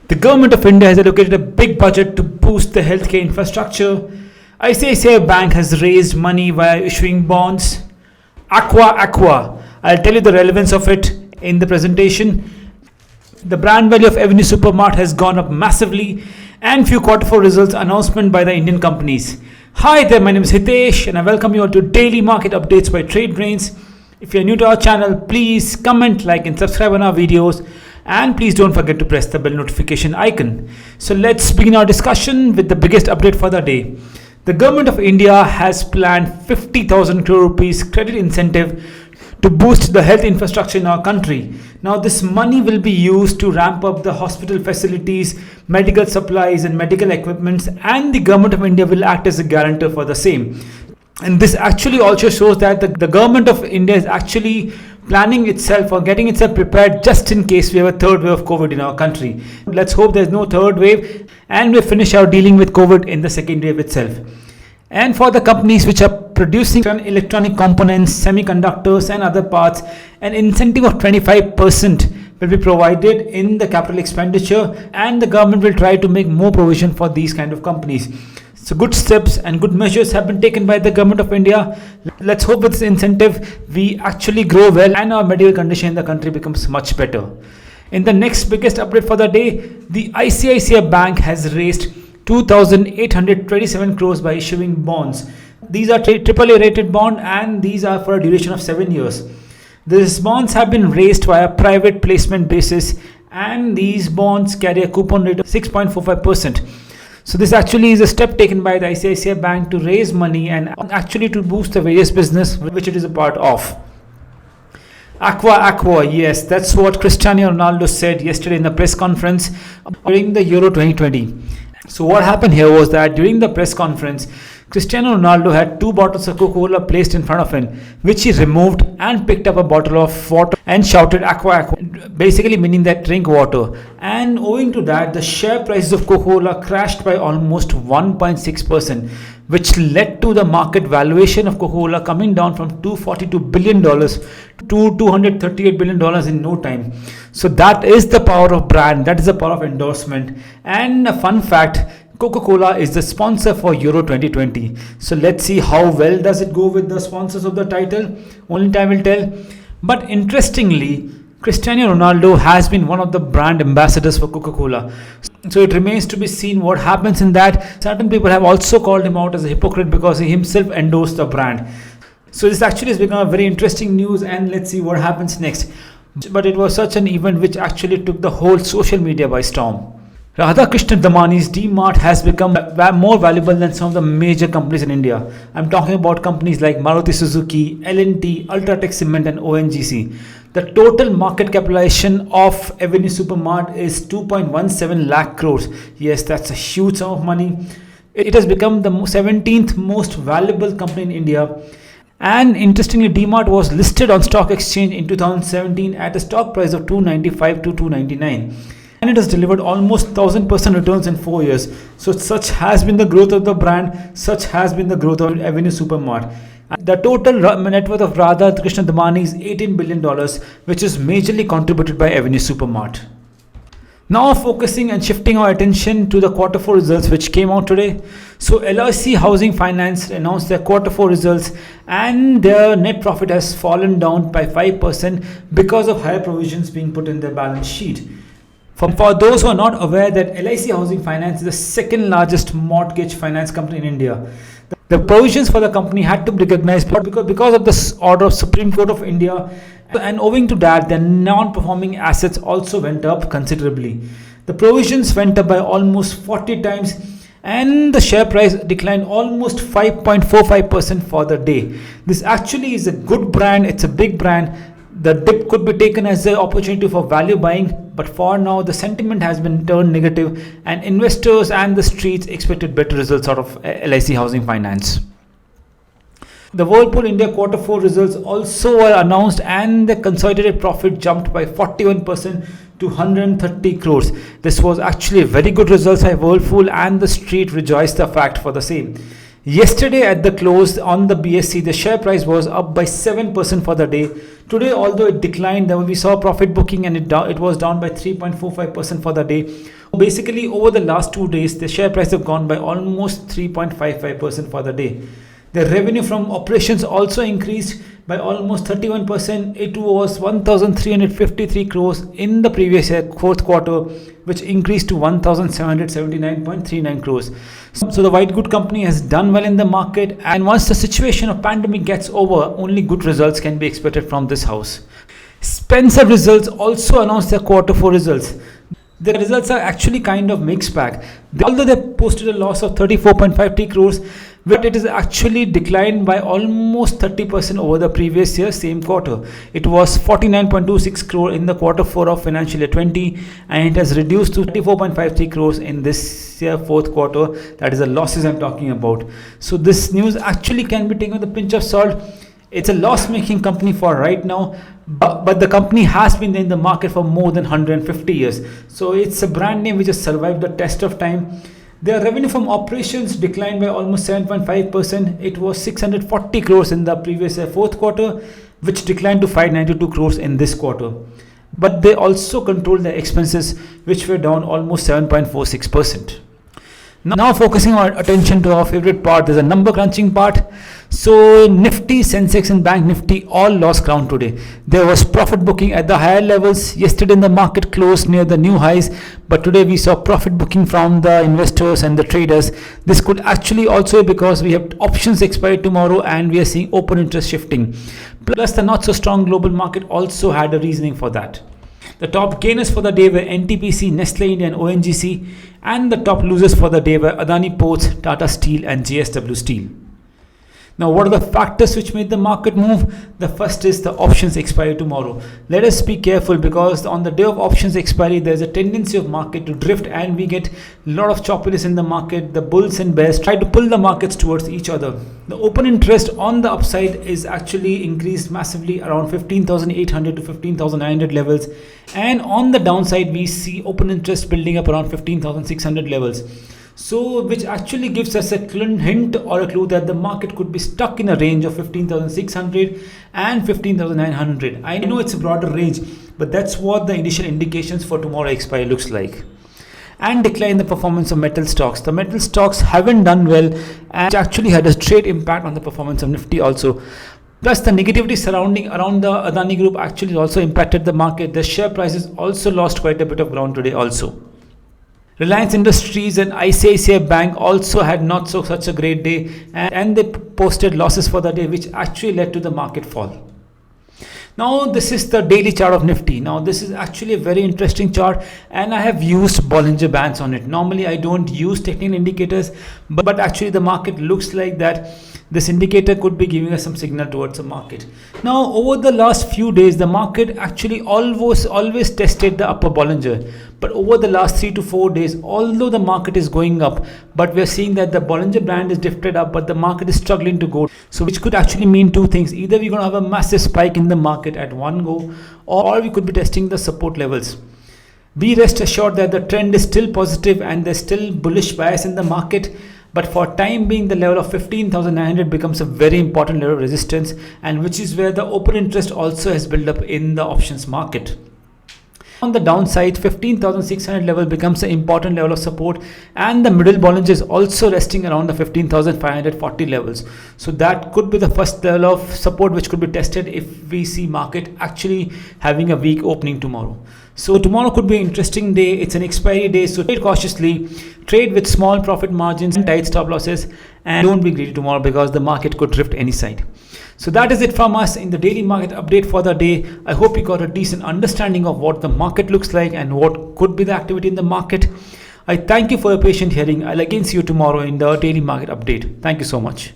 The government of India has allocated a big budget to boost the healthcare infrastructure. ICICI Bank has raised money via issuing bonds. Aqua. I'll tell you the relevance of it in the presentation. The brand value of Avenue Supermart has gone up massively, and few Q4 results announcement by the Indian companies. Hi there, my name is Hitesh and I welcome you all to daily market updates by Trade Brains. If you're new to our channel, please comment, like and subscribe on our videos, and please don't forget to press the bell notification icon. So let's begin our discussion with the biggest update for the day. The government of India has planned 50,000 crore rupees credit incentive to boost the health infrastructure in our country. Now this money will be used to ramp up the hospital facilities, medical supplies and medical equipments, and the government of India will act as a guarantor for the same. And this actually also shows that the government of India is actually planning itself or getting itself prepared just in case we have a third wave of COVID in our country. Let's hope there's no third wave and we finish our dealing with COVID in the second wave itself. And for the companies which are producing electronic components, semiconductors and other parts, an incentive of 25% will be provided in the capital expenditure, and the government will try to make more provision for these kind of companies. So good steps and good measures have been taken by the government of India. Let's hope with this incentive we actually grow well and our medical condition in the country becomes much better. In the next biggest update for the day, the ICICI Bank has raised 2,827 crores by issuing bonds. These are AAA rated bond and these are for a duration of 7 years. These bonds have been raised via private placement basis, and these bonds carry a coupon rate of 6.45%. So this actually is a step taken by the ICICI Bank to raise money and actually to boost the various business which it is a part of. Aqua, yes, that's what Cristiano Ronaldo said yesterday in the press conference during the Euro 2020. So what happened here was that during the press conference, Cristiano Ronaldo had 2 bottles of Coca-Cola placed in front of him, which he removed and picked up a bottle of water and shouted aqua, basically meaning that drink water. And owing to that, the share prices of Coca-Cola crashed by almost 1.6%, which led to the market valuation of Coca-Cola coming down from $242 billion to $238 billion in no time. So that is the power of brand, that is the power of endorsement. And a fun fact, Coca-Cola is the sponsor for Euro 2020. So let's see how well does it go with the sponsors of the title. Only time will tell. But interestingly, Cristiano Ronaldo has been one of the brand ambassadors for Coca-Cola. So it remains to be seen what happens in that. Certain people have also called him out as a hypocrite because he himself endorsed the brand. So this actually has become a very interesting news, and let's see what happens next. But it was such an event which actually took the whole social media by storm. Krishna Damani's DMart has become more valuable than some of the major companies in India. I'm talking about companies like Maruti Suzuki, L&T, Ultratech Cement and ONGC. The total market capitalization of Avenue Supermart is 2.17 lakh crores. Yes, that's a huge sum of money. It has become the 17th most valuable company in India. And interestingly, DMart was listed on stock exchange in 2017 at a stock price of 295 to 299. And it has delivered almost 1000% returns in 4 years. So such has been the growth of the brand, such has been the growth of Avenue Supermart. The total net worth of Radha Krishna Damani is $18 billion, which is majorly contributed by Avenue Supermart. Now focusing and shifting our attention to the Q4 results which came out today. So LIC Housing Finance announced their Q4 results, and their net profit has fallen down by 5% because of higher provisions being put in their balance sheet. For those who are not aware, that LIC Housing Finance is the second largest mortgage finance company in India. The provisions for the company had to be recognized because of this order of Supreme Court of India, and owing to that, the non-performing assets also went up considerably. The provisions went up by almost 40 times, and the share price declined almost 5.45% for the day. This actually is a good brand, it's a big brand. The dip could be taken as an opportunity for value buying, but for now the sentiment has been turned negative, and investors and the streets expected better results out of LIC Housing Finance. The Whirlpool of India Q4 results also were announced, and the consolidated profit jumped by 41% to 130 crores. This was actually a very good results by Whirlpool, and the street rejoiced the fact for the same. Yesterday at the close on the BSE, the share price was up by 7% for the day. Today, although it declined, we saw profit booking and it was down by 3.45% for the day. Basically, over the last 2 days, the share price have gone by almost 3.55% for the day. The revenue from operations also increased by almost 31%. It was 1,353 crores in the previous year, fourth quarter, which increased to 1,779.39 crores. So the white good company has done well in the market, and once the situation of pandemic gets over, only good results can be expected from this house. Spencer Results also announced their quarter 4 results. The results are actually kind of mixed bag. Although they posted a loss of 34.53 crores, but it is actually declined by almost 30% over the previous year same quarter. It was 49.26 crore in the quarter 4 of financial year 20, and it has reduced to 34.53 crores in this year fourth quarter. That is the losses I'm talking about. So this news actually can be taken with a pinch of salt. It's a loss-making company for right now, but the company has been in the market for more than 150 years. So it's a brand name which has survived the test of time. Their revenue from operations declined by almost 7.5%. It was 640 crores in the previous year fourth quarter, which declined to 592 crores in this quarter. But they also controlled their expenses, which were down almost 7.46%. Now focusing our attention to our favorite part, there's a number crunching part. So Nifty, Sensex and Bank Nifty all lost ground today. There was profit booking at the higher levels. Yesterday the market closed near the new highs, but today we saw profit booking from the investors and the traders. This could actually also be because we have options expired tomorrow and we are seeing open interest shifting. Plus the not so strong global market also had a reasoning for that. The top gainers for the day were NTPC, Nestle India and ONGC, and the top losers for the day were Adani Ports, Tata Steel and JSW Steel. Now, what are the factors which made the market move? The first is the options expiry tomorrow. Let us be careful because on the day of options expiry, there is a tendency of market to drift and we get a lot of choppiness in the market. The bulls and bears try to pull the markets towards each other. The open interest on the upside is actually increased massively around 15,800 to 15,900 levels. And on the downside, we see open interest building up around 15,600 levels. So which actually gives us a hint or a clue that the market could be stuck in a range of 15,600 and 15,900. I know it's a broader range, but that's what the initial indications for tomorrow expiry looks like. And decline in the performance of metal stocks. The metal stocks haven't done well and actually had a straight impact on the performance of Nifty also. Plus the negativity surrounding around the Adani group actually also impacted the market. The share prices also lost quite a bit of ground today also. Reliance Industries and ICICI Bank also had not such a great day and they posted losses for the day, which actually led to the market fall. Now this is the daily chart of Nifty. Now this is actually a very interesting chart and I have used Bollinger Bands on it. Normally I don't use technical indicators, but actually the market looks like that this indicator could be giving us some signal towards the market. Now over the last few days, the market actually always tested the upper Bollinger. But over the last 3 to 4 days, although the market is going up, but we are seeing that the Bollinger Band is drifted up, but the market is struggling to go. So which could actually mean two things. Either we're going to have a massive spike in the market at one go, or we could be testing the support levels. Be rest assured that the trend is still positive and there's still bullish bias in the market. But for time being, the level of 15,900 becomes a very important level of resistance, and which is where the open interest also has built up in the options market. On the downside, 15,600 level becomes an important level of support, and the middle Bollinger is also resting around the 15,540 levels. So that could be the first level of support which could be tested if we see market actually having a weak opening tomorrow. So tomorrow could be an interesting day. It's an expiry day, so trade cautiously, trade with small profit margins and tight stop losses, and don't be greedy tomorrow because the market could drift any side. So that is it from us in the daily market update for the day. I hope you got a decent understanding of what the market looks like and what could be the activity in the market. I thank you for your patient hearing. I'll again see you tomorrow in the daily market update. Thank you so much.